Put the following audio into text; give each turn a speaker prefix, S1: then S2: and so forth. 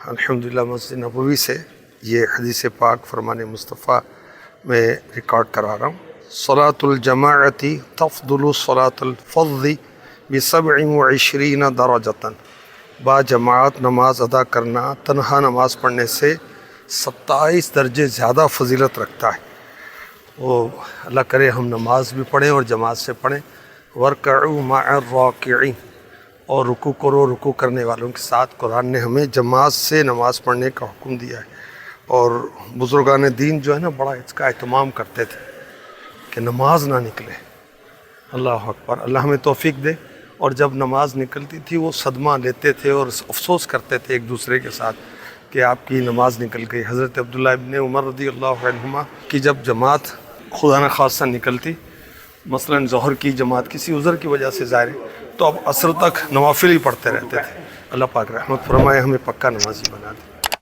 S1: الحمدللہ مسجد نبوی سے یہ حدیث پاک فرمان مصطفیٰ میں ریکارڈ کرا رہا ہوں۔ صلاۃ الجماعت تفضل صلاۃ الفض ب27 درجۃ، با جماعت نماز ادا کرنا تنہا نماز پڑھنے سے 27 درجے زیادہ فضیلت رکھتا ہے۔ وہ اللہ کرے ہم نماز بھی پڑھیں اور جماعت سے پڑھیں۔ وَارْكَعُوا مَعَ الرَّاكِعِينَ، اور رکوع کرو رکوع کرنے والوں کے ساتھ۔ قرآن نے ہمیں جماعت سے نماز پڑھنے کا حکم دیا ہے، اور بزرگان دین جو ہے نا بڑا اس کا اہتمام کرتے تھے کہ نماز نہ نکلے۔ اللہ اکبر، اللہ ہمیں توفیق دے۔ اور جب نماز نکلتی تھی وہ صدمہ لیتے تھے اور افسوس کرتے تھے ایک دوسرے کے ساتھ کہ آپ کی نماز نکل گئی۔ حضرت عبداللہ ابن عمر رضی اللہ عنہما کی جب جماعت خدا نخواستہ نکلتی، مثلا ظہر کی جماعت کسی عذر کی وجہ سے ظاہر ہے، تو اب عصر تک نوافل ہی پڑھتے رہتے تھے۔ اللہ پاک رحمت فرمائے، ہمیں پکا نمازی بنا دے۔